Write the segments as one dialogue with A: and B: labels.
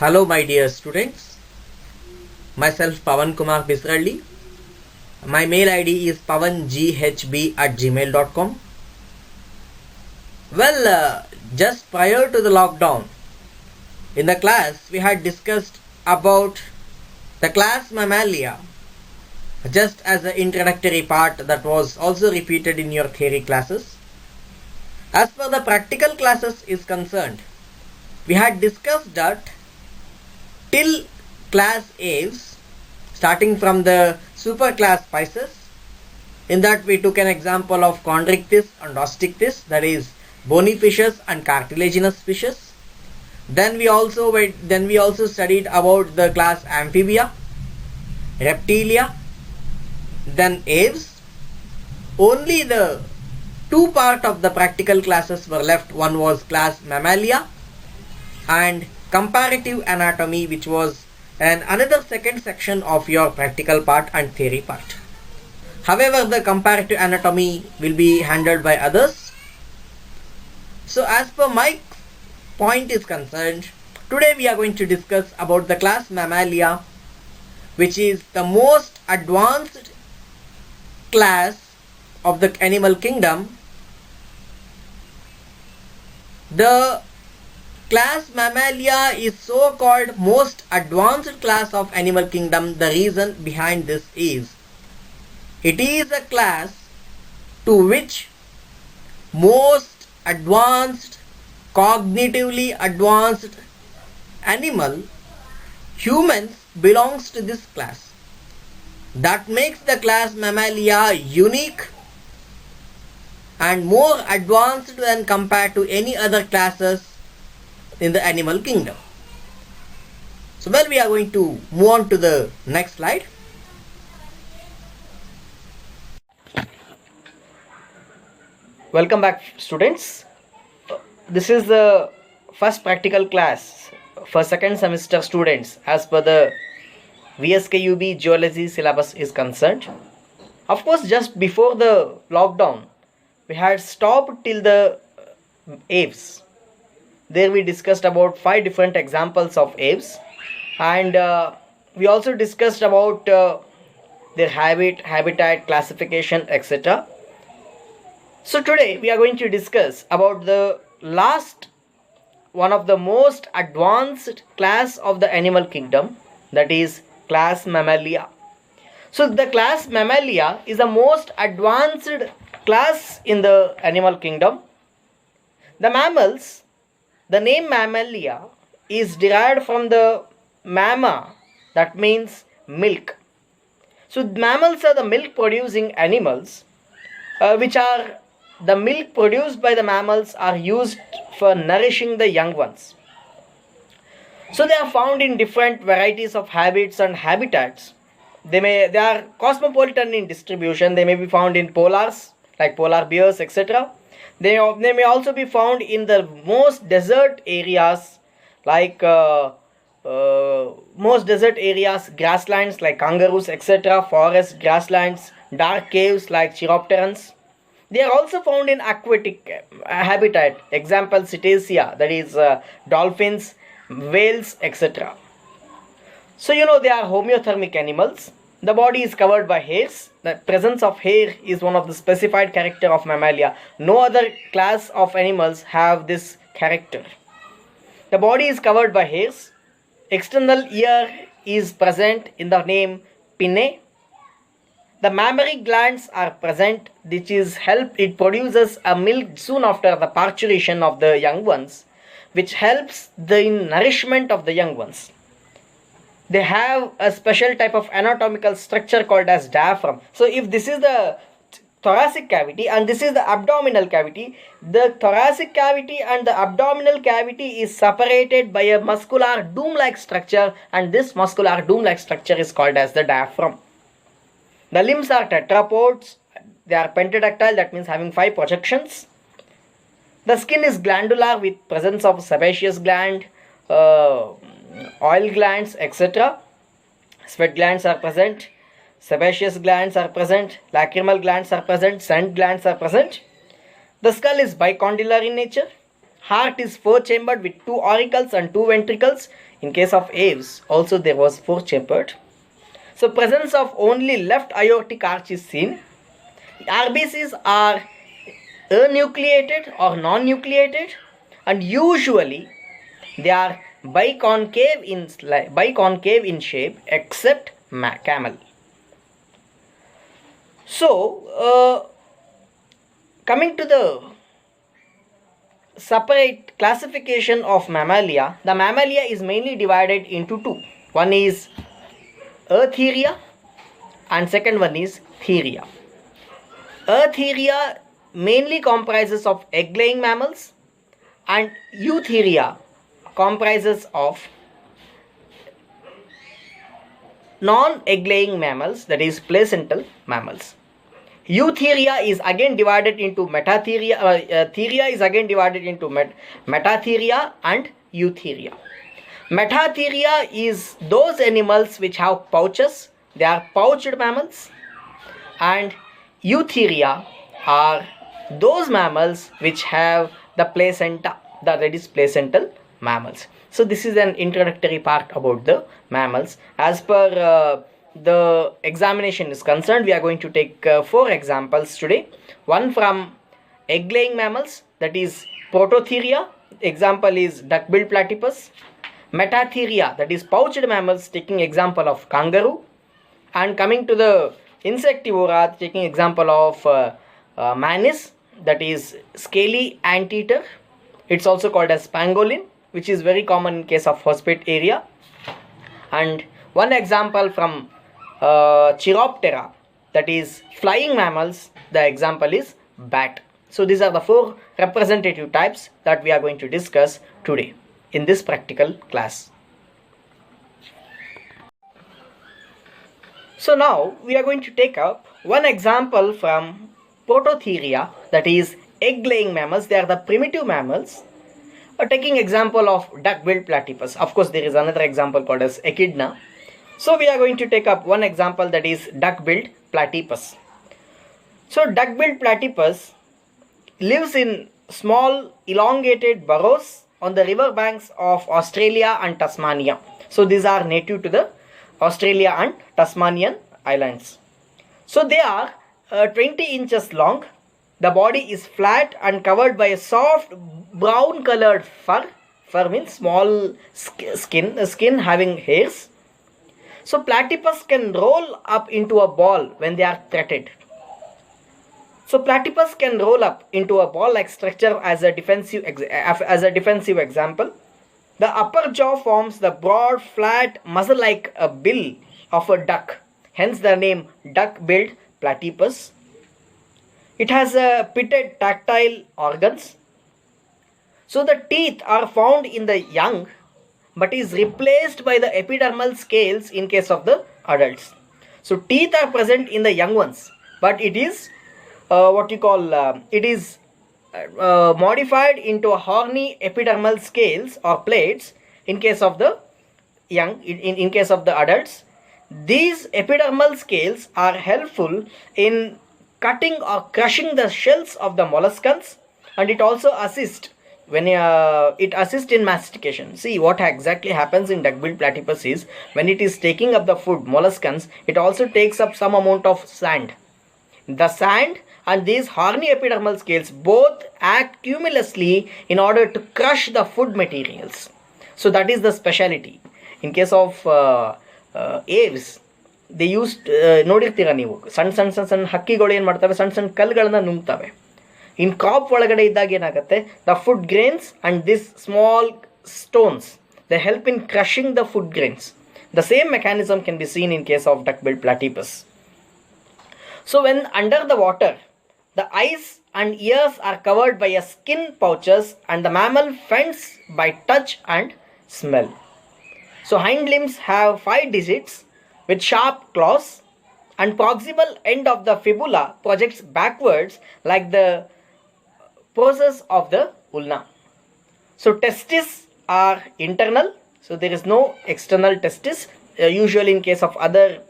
A: Hello, my dear students. Myself Pawan Kumar Bisralli. My mail ID is pawanghb@gmail.com. Well, just prior to the lockdown, in the class we had discussed about the class Mammalia, just as an introductory part that was also repeated in your theory classes. As per the practical classes is concerned, we had discussed that till class Aves, starting from the superclass Pisces. In that we took an example of chondrichthyes and osteichthyes, that is bony fishes and cartilaginous fishes. Then we also studied about the class Amphibia, Reptilia, then Aves. Only the two part of the practical classes were left. One was class Mammalia and comparative anatomy, which was another second section of your practical part and theory part. However, the comparative anatomy will be handled by others. So as per my point is concerned, today we are going to discuss about the class Mammalia, which is the most advanced class of the animal kingdom. The class Mammalia is so called most advanced class of animal kingdom. The reason behind this is it is a class to which most advanced, cognitively advanced animal, humans, belongs to this class. That makes the class Mammalia unique and more advanced when compared to any other classes in the animal kingdom. So we are going to move on to the next slide. Welcome back, students. This is the first practical class for second semester students as per the VSKUB geology syllabus is concerned. Of course, just before the lockdown, we had stopped till the aves. There we discussed about 5 different examples of aves, and we also discussed about their habitat, classification, etc. So today we are going to discuss about the last one of the most advanced class of the animal kingdom, that is class Mammalia. So the class Mammalia is the most advanced class in the animal kingdom. The mammals, the name Mammalia is derived from the mamma, that means milk. So mammals are the milk producing animals, which are the milk produced by the mammals are used for nourishing the young ones. So they are found in different varieties of habits and habitats. They are cosmopolitan in distribution. They may be found in polars like polar bears, etc. They may also be found in the most desert areas like grasslands like kangaroos, etc., forest grasslands, dark caves like chiropterans. They are also found in aquatic habitat, example cetacea, that is dolphins, whales, etc. So they are homeothermic animals. The body is covered by hairs. The presence of hair is one of the specified character of Mammalia. No other class of animals have this character. The body is covered by hairs. External ear is present in the name pinnae. The mammary glands are present, which it produces a milk soon after the parturition of the young ones, which helps the nourishment of the young ones. They have a special type of anatomical structure called as diaphragm. So if this is the thoracic cavity and this is the abdominal cavity, the thoracic cavity and the abdominal cavity is separated by a muscular dome-like structure, and this muscular dome-like structure is called as the diaphragm. The limbs are tetrapods. They are pentadactyl, that means having 5 projections. The skin is glandular with presence of sebaceous gland, oil glands, etc. Sweat glands are present, sebaceous glands are present, lacrimal glands are present, scent glands are present. The skull is bicondylar in nature. heart is four-chambered with two auricles and two ventricles. In case of aves, also there was four-chambered. So presence of only left aortic arch is seen. RBCs are anucleated or non-nucleated, and usually they are biconcave in shape except camel. So coming to the separate classification of mammalia, the mammalia is mainly divided into two. One is Eutheria and second one is Theria. Eutheria mainly comprises of egg-laying mammals and Eutheria comprises of non-egg-laying mammals, that is placental mammals. Eutheria is again divided into metatheria. Theria is again divided into metatheria and Eutheria. Metatheria is those animals which have pouches. They are pouched mammals. And Eutheria are those mammals which have the placenta, that is placental mammals. So this is an introductory part about the mammals. As per the examination is concerned, we are going to take 4 examples today. One from egg-laying mammals, that is Prototheria. Example is duck-billed platypus. Metatheria, that is pouched mammals, taking example of kangaroo. And coming to the insectivora, taking example of Manis, that is scaly anteater. It's also called as pangolin, which is very common in case of hospit area. And one example from Chiroptera, that is flying mammals, the example is bat. So these are the 4 representative types that we are going to discuss today in this practical class. So now we are going to take up one example from Prototheria, that is egg-laying mammals. They are the primitive mammals. Taking example of duck-billed platypus. Of course, there is another example called as echidna. So we are going to take up one example, that is duck-billed platypus. So duck-billed platypus lives in small elongated burrows on the river banks of Australia and Tasmania. So these are native to the Australia and Tasmanian islands. So they are 20 inches long. The body is flat and covered by a soft brown colored fur. Fur means small skin having hairs. So platypus can roll up into a ball when they are threatened. So platypus can roll up into a ball-like structure as a defensive example. The upper jaw forms the broad, flat, muzzle-like bill of a duck. Hence the name duck-billed platypus. It has pitted tactile organs. So the teeth are found in the young, but is replaced by the epidermal scales in case of the adults. So teeth are present in the young ones, but it is modified into a horny epidermal scales or plates in case of the young. In case of the adults, these epidermal scales are helpful in cutting or crushing the shells of the molluscans, and it also assists in mastication. See what exactly happens in duck-billed platypus is, when it is taking up the food, molluscans, it also takes up some amount of sand. The sand and these horny epidermal scales both act cumulously in order to crush the food materials. So that is the speciality. In case of aves, they used ನೋಡಿರ್ತೀರ ನೀವು, ಸಣ್ಣ ಹಕ್ಕಿಗಳು ಏನು ಮಾಡ್ತವೆ, ಸಣ್ಣ ಕಲ್ಲುಗಳನ್ನ ನುಂಗ್ತವೆ. ಇನ್ crop ಒಳಗಡೆ ಇದ್ದಾಗ ಏನಾಗುತ್ತೆ, the food grains and this small stones they help in crushing the food grains. The same mechanism can be seen in case of duck-billed platypus. So when under the water, the eyes and ears are covered by a skin pouches and the mammal fends by touch and smell. So hind limbs have 5 digits with sharp claws, and proximal end of the fibula projects backwards like the process of the ulna. So testes are internal, so there is no external testis. Usually in case of other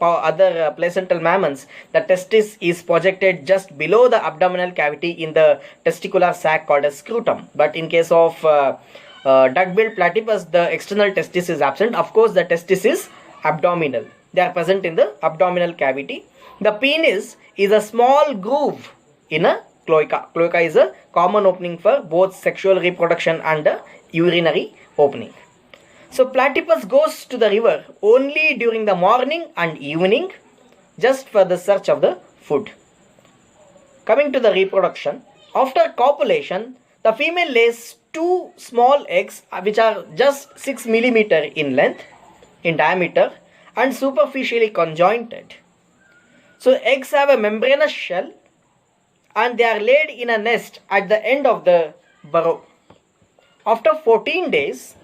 A: placental mammals, the testis is projected just below the abdominal cavity in the testicular sac called as scrotum. But in case of duck-billed platypus, the external testis is absent. Of course, the testis is abdominal. They are present in the abdominal cavity. The penis is a small groove in a cloaca. Cloaca is a common opening for both sexual reproduction and a urinary opening. So platypus goes to the river only during the morning and evening, just for the search of the food. Coming to the reproduction, after copulation, the female lays 2 small eggs which are just 6 millimeter in length, in diameter, and superficially conjointed. So eggs have a membranous shell and they are laid in a nest at the end of the burrow. After 14 days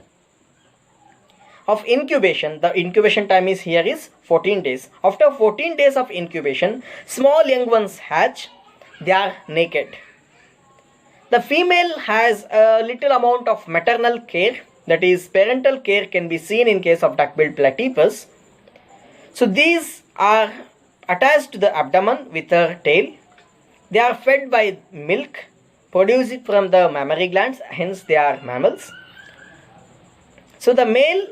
A: of incubation, the incubation time is here is 14 days. After 14 days of incubation, small young ones hatch. They are naked. The female has a little amount of maternal care, that is parental care can be seen in case of duck-billed platypus. So these are attached to the abdomen with a tail. They are fed by milk produced from the mammary glands, hence they are mammals. So the male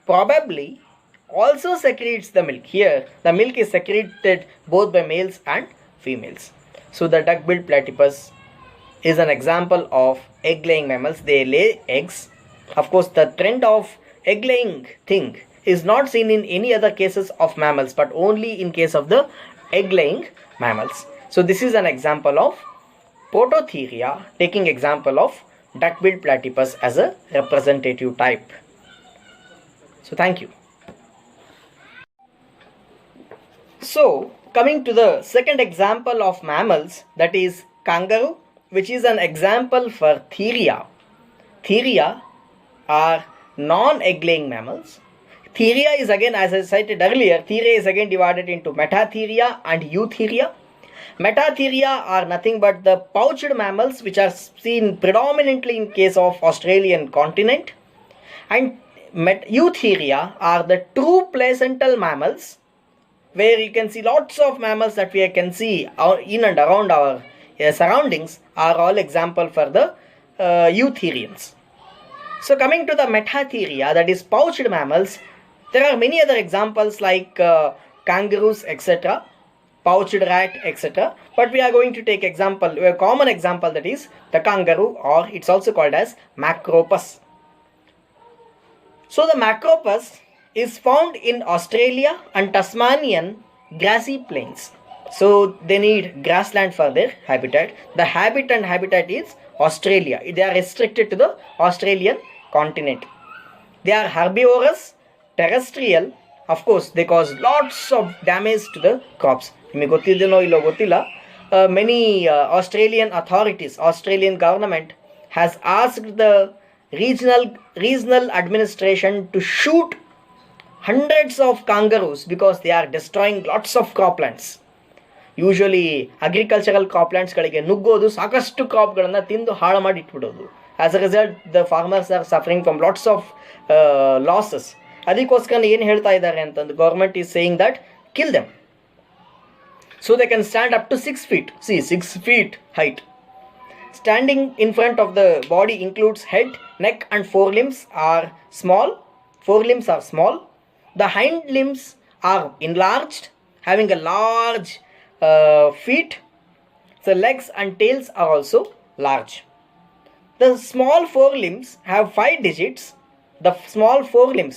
A: probably also secretes the milk. Here the milk is secreted both by males and females. So the duck-billed platypus is an example of egg-laying mammals. They lay eggs. Of course, the trend of egg-laying thing is not seen in any other cases of mammals, but only in case of the egg-laying mammals. So this is an example of Pototheria, taking example of duck-billed platypus as a representative type. So thank you. So coming to the second example of mammals, that is kangaroo, which is an example for Theria. Theria are non-egg-laying mammals. Theria is again, as I cited earlier, Theria is again divided into Metatheria and Eutheria. Metatheria are nothing but the pouched mammals which are seen predominantly in case of Australian continent, and Eutheria are the true placental mammals, where you can see lots of mammals that we can see in and around our surroundings are all example for the Eutherians. So coming to the Metatheria, that is pouched mammals, there are many other examples like kangaroos, etc., pouched rat, etc. But we are going to take example, a common example, that is the kangaroo, or it's also called as Macropus. So the Macropus is found in Australia and Tasmanian grassy plains. So they need grassland for their habitat. The habitat is Australia. They are restricted to the Australian continent. They are herbivorous, terrestrial. Of course, they cause lots of damage to the crops. Many Australian authorities, Australian government has asked the regional administration to shoot hundreds of kangaroos because they are destroying lots of croplands. Usually agricultural ಕ್ರಾಪ್ಲ್ಯಾಂಡ್ಸ್ಗಳಿಗೆ ನುಗ್ಗೋದು, ಸಾಕಷ್ಟು ಕ್ರಾಪ್ಗಳನ್ನು ತಿಂದು ಹಾಳು ಮಾಡಿ ಇಟ್ಬಿಡೋದು. As a result the farmers are suffering from lots of losses. ಅದಕ್ಕೋಸ್ಕರ ಏನು ಹೇಳ್ತಾ ಇದ್ದಾರೆ ಅಂತಂದು government is saying that kill them so they can stand up to 6 feet. See, 6 feet height. Standing in front of the body includes head, neck and forelimbs are small. Forelimbs are small. The hind limbs are enlarged, having a large feet. The legs and tails are also large. The small forelimbs have 5 digits. The small forelimbs,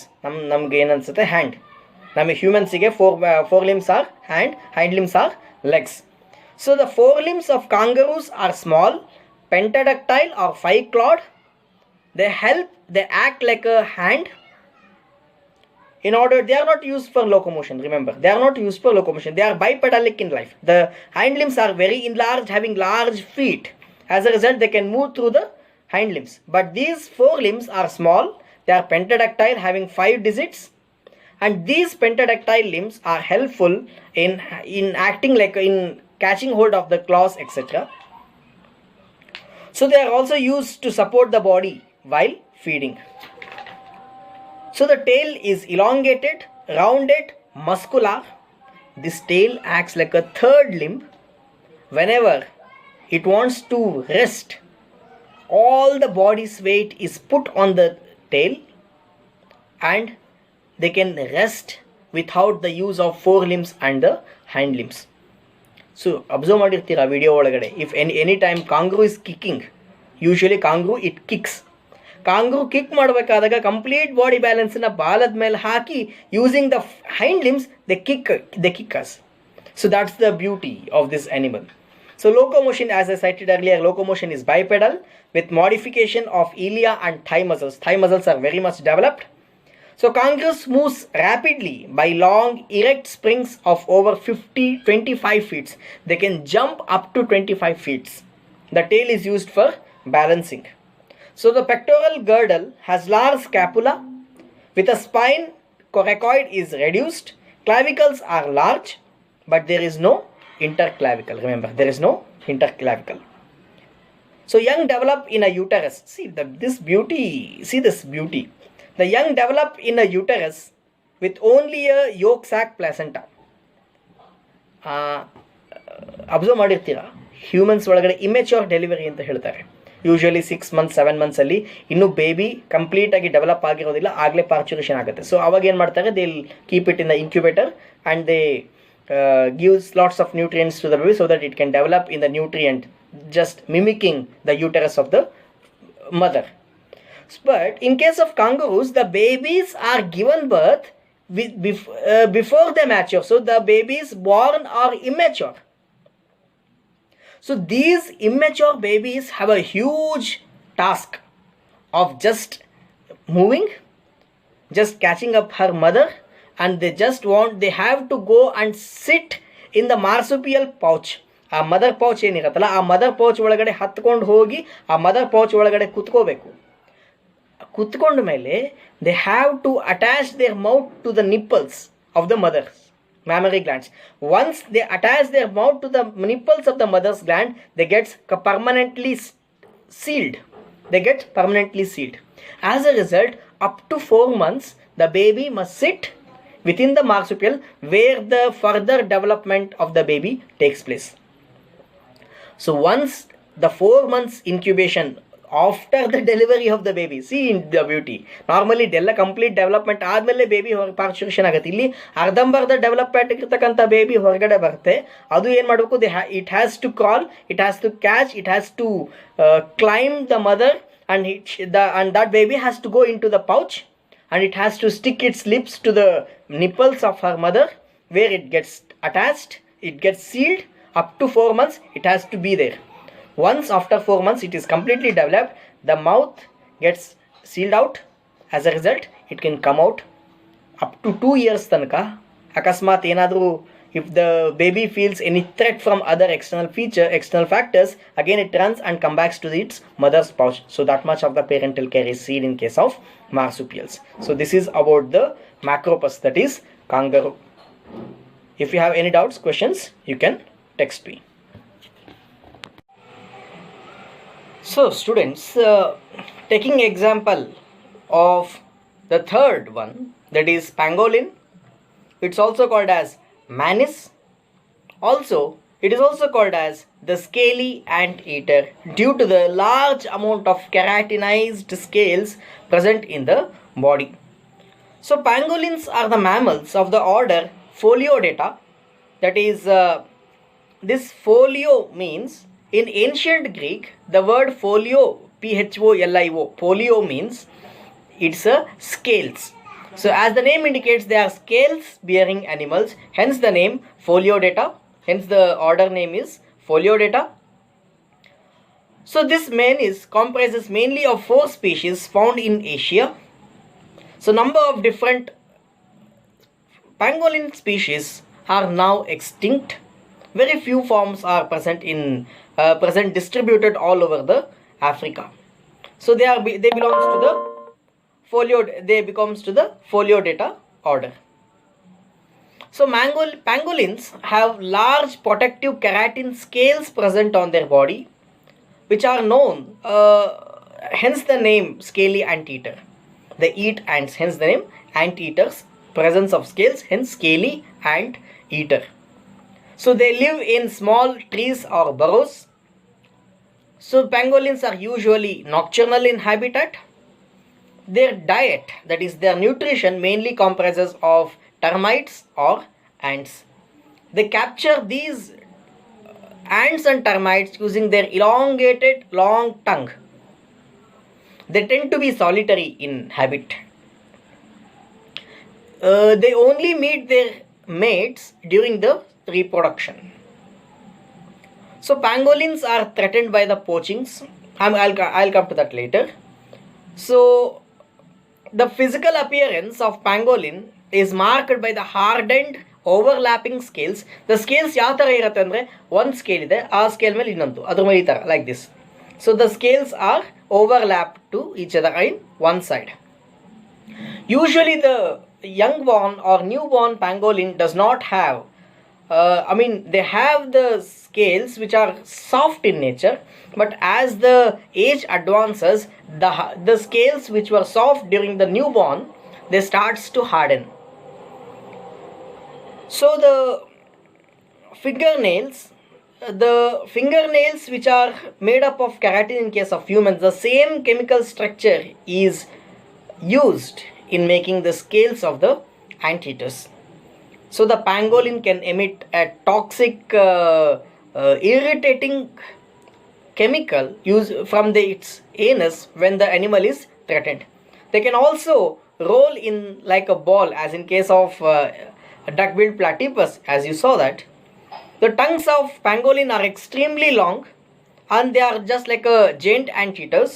A: ನಮ್ಗೆ ಏನು ಅನ್ಸುತ್ತೆ hand, ನಮ್ಮ ಹ್ಯೂಮನ್ಸಿಗೆ forelimbs are hand, hind limbs are legs. So the forelimbs of kangaroos are small, pentadactyl or 5-clawed. They act like a hand. In order, they are not used for locomotion. Remember, they are not used for locomotion. They are bipedalic in life. The hind limbs are very enlarged, having large feet. As a result, they can move through the hind limbs. But these forelimbs are small. They are pentadactyl, having 5 digits. And these pentadactyl limbs are helpful in acting like in catching hold of the claws, etc. So they are also used to support the body while feeding. So the tail is elongated rounded, muscular. This tail acts like a third limb. Whenever it wants to rest, all the body's weight is put on the tail and they can rest without the use of forelimbs and the hind limbs. So observe ಮಾಡಿರ್ತೀರಾ video ಒಳಗಡೆ, if any time kangaroo is kicking, usually kangaroo it kicks. Kangaroo kick ಮಾಡಬೇಕಾದಾಗ complete body ಬ್ಯಾಲೆನ್ಸನ್ನ ಬಾಲದ ಮೇಲೆ ಹಾಕಿ using the hind limbs they kick us. So that's the beauty of this animal. So locomotion, as I cited earlier, locomotion is bipedal with modification of ilia and thigh muscles. Thigh muscles are very much developed. So kangaroos moves rapidly by long erect springs of over 25 feet. They can jump up to 25 feet. The tail is used for balancing. So the pectoral girdle has large scapula with a spine. Coracoid is reduced. Clavicles are large, but there is no interclavicle. Remember, there is no interclavicle. So young develop in a uterus. See this beauty. See this beauty. The young develop in a uterus with only a yolk sac placenta. Observe ಮಾಡಿರ್ತೀರಾ, humans ಒಳಗಡೆ immature delivery ಅಂತ ಹೇಳ್ತಾರೆ. Usually 6 months 7 months ಅಲ್ಲಿ ಇನ್ನೂ baby ಕಂಪ್ಲೀಟಾಗಿ develop ಆಗಿರೋದಿಲ್ಲ, ಆಗಲೇ parturition ಆಗುತ್ತೆ. ಸೊ ಅವಾಗ ಏನು ಮಾಡ್ತಾರೆ, they will keep it in the incubator and they gives lots of nutrients to the baby so that it can develop in the nutrient, just mimicking the uterus of the mother. But in case of kangaroos, the babies are given birth before they mature. So the babies born are immature. So these immature babies have a huge task of just moving, just catching up her mother, and they have to go and sit in the marsupial pouch. ಆ mother pouch ಏನಿರುತ್ತಲ್ಲ, ಆ mother pouch ಒಳಗಡೆ ಹತ್ಕೊಂಡು ಹೋಗಿ ಆ mother pouch ಒಳಗಡೆ ಕುತ್ಕೋಬೇಕು. ಕುತ್ಕೊಂಡ ಮೇಲೆ they have to attach their mouth to the nipples of the mother's mammary glands. Once they attach their mouth to the nipples of the mother's gland, they get permanently sealed. As a result, up to 4 months, the baby must sit within the marsupial where the further development of the baby takes place. So once the 4 months incubation after the delivery of the baby, see in the beauty, normally ಎಲ್ಲ complete development ಆದಮೇಲೆ baby ಹೊರಗೆ parturition ಆಗುತ್ತೆ. ಇಲ್ಲಿ ಅರ್ಧಂಬರ್ಧ development ಇರ್ತಕ್ಕಂಥ baby ಹೊರಗಡೆ ಬರುತ್ತೆ. ಅದು ಏನು ಮಾಡಬೇಕು, it has to crawl, it has to catch, it has to climb the mother and that baby has to go into the pouch and it has to stick its lips to the nipples of her mother where it gets attached, it gets sealed. Up to 4 months it has to be there. Once after 4 months it is completely developed, the mouth gets sealed out. As a result, it can come out up to 2 years tanaka. Akasmat enadru, if the baby feels any threat from other external factors, again it runs and comes back to its mother's pouch. So that much of the parental care is seen in case of marsupials. So this is about the macropus, that is kangaroo. If you have any doubts, questions, you can text me. So students, taking example of the third one, that is pangolin. It's also called as Manis. Also, it is also called as the scaly anteater due to the large amount of keratinized scales present in the body. So pangolins are the mammals of the order Pholiodata. That is, this folio means, in ancient Greek, the word folio, P-H-O-L-I-O, folio means it's a scales. So as the name indicates, they are scales bearing animals, hence the name Pholiodata, hence the order name is Pholiodata. So this Manis comprises mainly of 4 species found in Asia. So number of different pangolin species are now extinct. Very few forms are present distributed all over the Africa. So they belongs to the Pholiodata order. So pangolins have large protective keratin scales present on their body, which are known, hence the name scaly anteater. They eat ants, hence the name anteaters presence of scales, hence scaly ant eater. So they live in small trees or burrows. So pangolins are usually nocturnal in habitat. Their diet, that is their nutrition, mainly comprises of termites or ants. They capture these ants and termites using their elongated long tongue. They tend to be solitary in habit. They only meet their mates during the reproduction. So pangolins are threatened by the poachings. I'll come to that later. So the physical appearance of pangolin is marked by the hardened overlapping scales. The scales ಯಾವ ಥರ ಇರುತ್ತೆ ಅಂದರೆ ಒಂದು scale ಇದೆ, ಆ scale ಮೇಲೆ ಇನ್ನೊಂದು ಅದ್ರ ಮೇಲೆ ಈ ಥರ like this. So the scales are overlapped to each other in one side. Usually the young born or newborn pangolin does not have they have the scales which are soft in nature, but as the age advances, the scales which were soft during the newborn, they starts to harden. So the fingernails which are made up of keratin in case of humans, the same chemical structure is used in making the scales of the anteaters. So the pangolin can emit a toxic irritating chemical used from its anus when the animal is threatened. They can also roll in like a ball, as in case of duck-billed platypus, as you saw that. The tongues of pangolin are extremely long and they are just like a giant anteaters,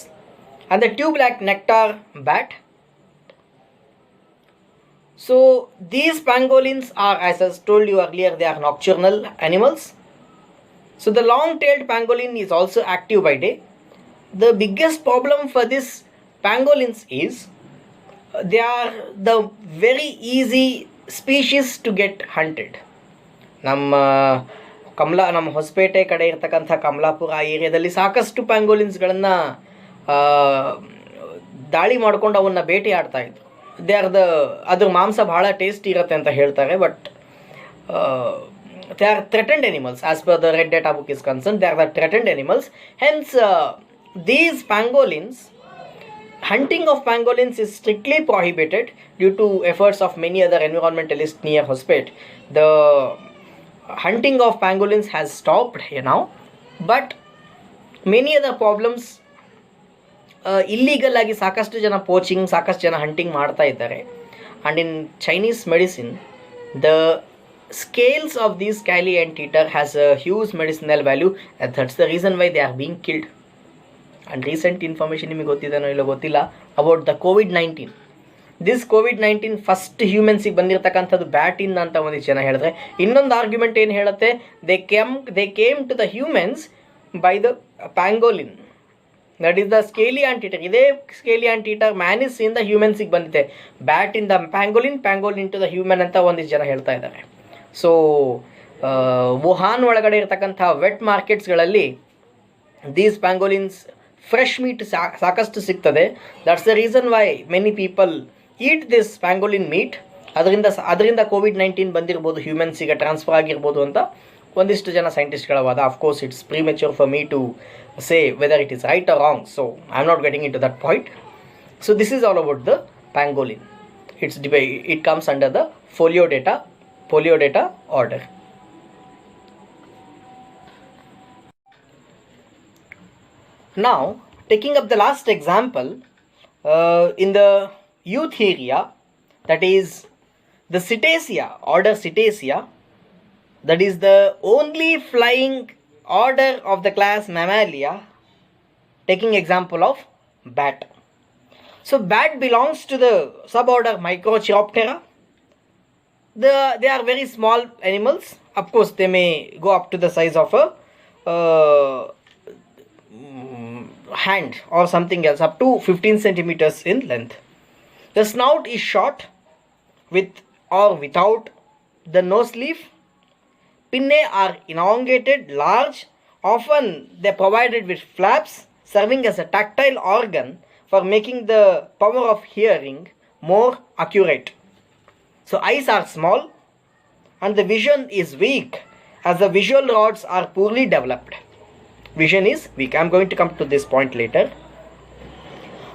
A: and the tube-like nectar bat. So these pangolins are, as I told you earlier, they are nocturnal animals. So the long-tailed pangolin is also active by day. The biggest problem for this pangolins is they are the very easy species to get hunted. ನಮ್ಮ ಹೊಸಪೇಟೆ ಕಡೆ ಇರ್ತಕ್ಕಂಥ ಕಮಲಾಪುರ ಆ ಏರಿಯಾದಲ್ಲಿ ಸಾಕಷ್ಟು ಪ್ಯಾಂಗೋಲಿನ್ಸ್ಗಳನ್ನು ದಾಳಿ ಮಾಡ್ಕೊಂಡು ಅವನ್ನ ಬೇಟೆ ಆಡ್ತಾ ಇದ್ರು. ಅದ್ರ ಮಾಂಸ ಬಹಳ ಟೇಸ್ಟ್ ಇರುತ್ತೆ ಅಂತ ಹೇಳ್ತಾರೆ, but they are threatened animals as per the red data book is concerned. They are the threatened animals. Hence these pangolins, hunting of pangolins is strictly prohibited due to efforts of many other environmentalists near Hospet. The hunting of pangolins has stopped here now, but many other problems, illegal ಆಗಿ ಸಾಕಷ್ಟು ಜನ poaching, ಸಾಕಷ್ಟು ಜನ hunting ಮಾಡ್ತಾ ಇದ್ದಾರೆ. And in Chinese medicine, the scales of these scaly anteater has a huge medicinal value, and that's the reason why they are being killed. And recent information ನಿಮಗೆ ಗೊತ್ತಿದೆನೋ ಇಲ್ಲೋ ಗೊತ್ತಿಲ್ಲ, about the COVID-19. This COVID-19 first ಹ್ಯೂಮನ್ಸಿಗೆ ಬಂದಿರತಕ್ಕಂಥದ್ದು ಬ್ಯಾಟಿಂದ ಅಂತ ಒಂದಿಷ್ಟು ಜನ ಹೇಳಿದ್ರೆ, ಇನ್ನೊಂದು ಆರ್ಗ್ಯುಮೆಂಟ್ ಏನು ಹೇಳುತ್ತೆ, they came to the humans by the pangolin, that is the scaly anteater. ಇದೇ ಸ್ಕೇಲಿ ಆಂಟೀಟರ್ ಮ್ಯಾನಿಸಿಂದ ಹ್ಯೂಮನ್ಸಿಗೆ ಬಂದಿದೆ, ಬ್ಯಾಟಿಂದ ಪ್ಯಾಂಗೋಲಿನ್ ಟು ದ ಹ್ಯೂಮನ್ ಅಂತ ಒಂದಿಷ್ಟು ಜನ ಹೇಳ್ತಾ ಇದ್ದಾರೆ. ಸೊ ವುಹಾನ್ ಒಳಗಡೆ ಇರತಕ್ಕಂಥ ವೆಟ್ ಮಾರ್ಕೆಟ್ಸ್ಗಳಲ್ಲಿ ದೀಸ್ ಪ್ಯಾಂಗೋಲಿನ್ಸ್ ಫ್ರೆಶ್ ಮೀಟ್ ಸಾಕಷ್ಟು ಸಿಗ್ತದೆ. That's the reason why many people eat this pangolin meat. ಅದರಿಂದ COVID-19 ಬಂದಿರ್ಬೋದು, ಹ್ಯೂಮನ್ಸಿಗೆ ಟ್ರಾನ್ಸ್ಫರ್ ಆಗಿರ್ಬೋದು ಅಂತ ಒಂದಿಷ್ಟು ಜನ ಸೈಂಟಿಸ್ಟ್ಗಳ ವಾದ. Of course it's premature for me to say whether it is right or wrong, so I am not getting into that point. So this is all about the pangolin. It comes under the Pholiodata order. Now, taking up the last example, in the Eutheria, that is the Cetacea, order Cetacea, that is the only flying order of the class Mammalia, taking example of bat. So bat belongs to the suborder Microchiroptera. They are very small animals. Of course, they may go up to the size of a hand or something else, up to 15 centimeters in length. The snout is short with or without the nose leaf. Pinnae are elongated, large. Often they are provided with flaps serving as a tactile organ for making the power of hearing more accurate. So eyes are small and the vision is weak as the visual rods are poorly developed. Vision is weak. I am going to come to this point later.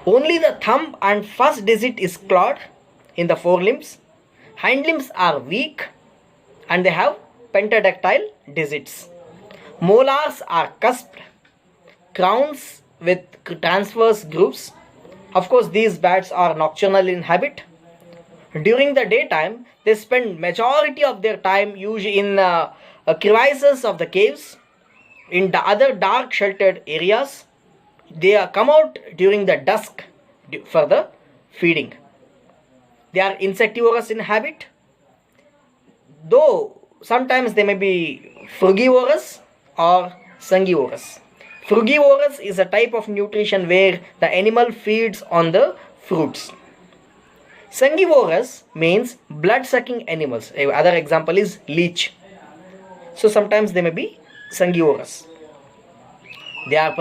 A: Only the thumb and first digit is clawed in the forelimbs. Hind limbs are weak and they have pentadactyl digits. Molars are cusped. Crowns with transverse grooves. Of course, these bats are nocturnal in habit. During the daytime, they spend majority of their time usually in crevices of the caves, in the other dark sheltered areas. They come out during the dusk for the feeding. They are insectivorous in habit, though sometimes they may be frugivorous or sangivorous. Frugivorous is a type of nutrition where the animal feeds on the fruits. Sangivorous means blood-sucking animals. Other example is leech. So sometimes they may be sangivorous. They are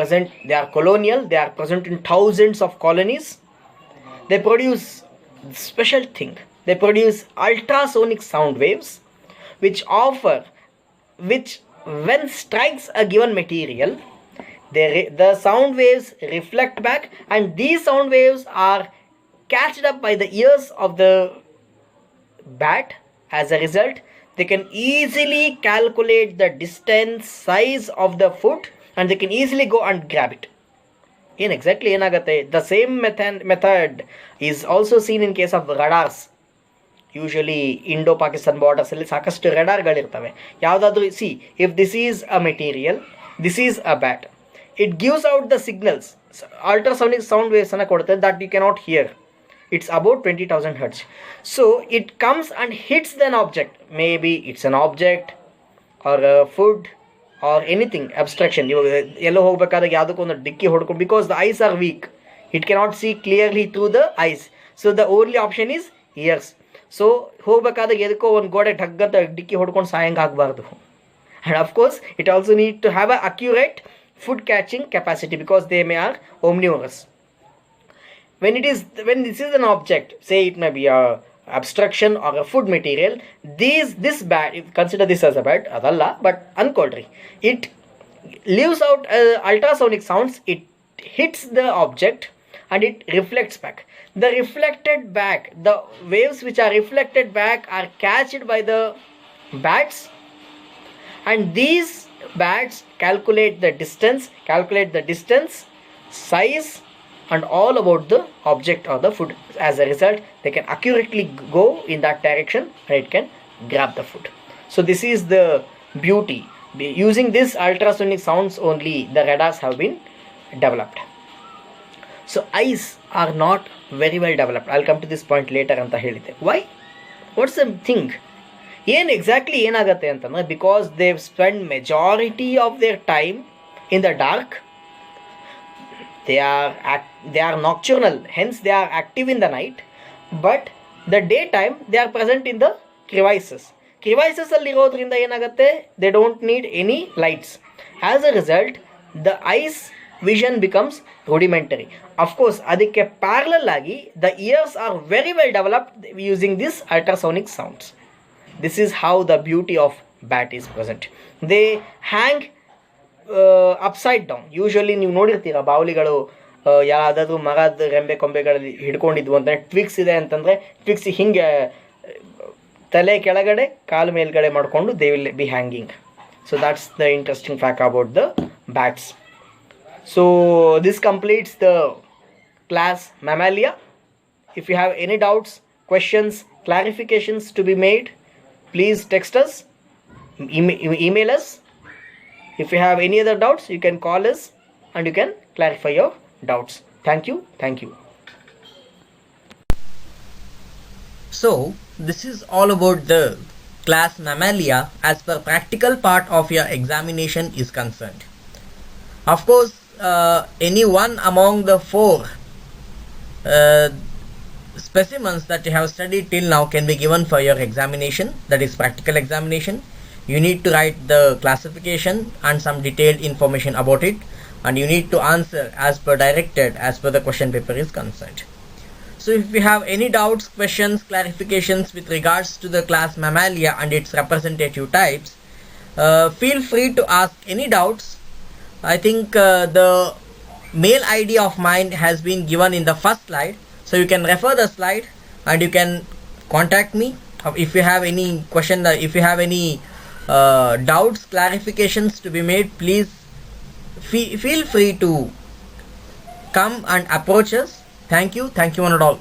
A: colonial, they are present in thousands of colonies. They produce special thing. They produce ultrasonic sound waves which when strikes a given material, the sound waves reflect back, and these sound waves are catched up by the ears of the bat. As a result, they can easily calculate the distance, size of the foot, and they can easily go and grab it. Exactly ಏನಾಗುತ್ತೆ? The same method is also seen in case of radars. Usually Indo Pakistan ಬಾರ್ಡರ್ಸಲ್ಲಿ ಸಾಕಷ್ಟು ರೆಡಾರ್ಗಳಿರ್ತವೆ. ಯಾವುದಾದ್ರೂ if this is a material, this is a bat, it gives out the signals, ultrasonic sound waves ಅನ್ನು ಕೊಡುತ್ತೆ that you cannot hear. It's about 20,000 hertz. So it comes and hits an object. Maybe it's an object or a food or anything, abstraction. ಎಲ್ಲೋ ಹೋಗ್ಬೇಕಾದಾಗ ಯಾವುದಕ್ಕೊಂದು ಡಿಕ್ಕಿ ಹೊಡ್ಕೊಂಡು, because the eyes are weak, it cannot see clearly through the eyes. So the only option is ears. So ಹೋಗ್ಬೇಕಾದಾಗ ಎದಕ್ಕೋ ಒಂದು ಗೋಡೆ ಠಗ್ಗಂತ ಡಿಕ್ಕಿ ಹೊಡ್ಕೊಂಡು ಸಾಯಂಗೆ ಆಗಬಾರ್ದು. And of course it also need to have a accurate food catching capacity because they are omnivorous. When this is an object, say it may be a abstraction or a food material, this bat, if consider this as a bat, adalla, but uncoldry, it leaves out ultrasonic sounds. It hits the object and it reflects back. The reflected back, the waves which are reflected back are catched by the bats, and these bats calculate the distance, size, and all about the object or the food. As a result, they can accurately go in that direction and it can grab the food. So this is the beauty. Using this ultrasonic sounds only, the radars have been developed. So eyes are not very well developed. I'll come to this point later anta helide. Why? What's the thing? Exactly ಏನಾಗುತ್ತೆ ಅಂತಂದ್ರೆ, because they've spent majority of their time in the dark. They are nocturnal, hence they are active in the night, but the daytime they are present in the crevices ಅಲ್ಲಿ ಇರೋದ್ರಿಂದ ಏನಾಗುತ್ತೆ, they don't need any lights. As a result, the eyes vision becomes rudimentary. Of course, ಅದಕ್ಕೆ parallel ಆಗಿ the ears are very well developed using this ultrasonic sounds. This is how the beauty of bat is present. They hang upside down. Usually ನೀವು ನೋಡಿರ್ತೀರ ಬಾವಲಿಗಳು ಯಾವುದಾದ್ರೂ ಮರದ ರೆಂಬೆ ಕೊಂಬೆಗಳಲ್ಲಿ ಹಿಡ್ಕೊಂಡಿದ್ವು ಅಂತ, ಟ್ವಿಕ್ಸ್ ಇದೆ ಅಂತಂದರೆ ಟ್ವಿಕ್ಸ್ ಹಿಂಗೆ ತಲೆ ಕೆಳಗಡೆ ಕಾಲು ಮೇಲ್ಗಡೆ ಮಾಡಿಕೊಂಡು they will be hanging. So that's the interesting fact about the bats. So this completes the class Mammalia. If you have any doubts, questions, clarifications to be made, please text us, email us. If you have any other doubts, you can call us and you can clarify your doubts. Thank you. So this is all about the class Mammalia as per practical part of your examination is concerned. Of course, any one among the four specimens that you have studied till now can be given for your examination, that is practical examination. You need to write the classification and some detailed information about it, and you need to answer as per directed, as per the question paper is concerned. So if you have any doubts, questions, clarifications with regards to the class Mammalia and its representative types, feel free to ask any doubts. I think the mail ID of mine has been given in the first slide, so you can refer the slide and you can contact me if you have any question, if you have any doubts, clarifications to be made. Please feel free to come and approach us. Thank you one and all.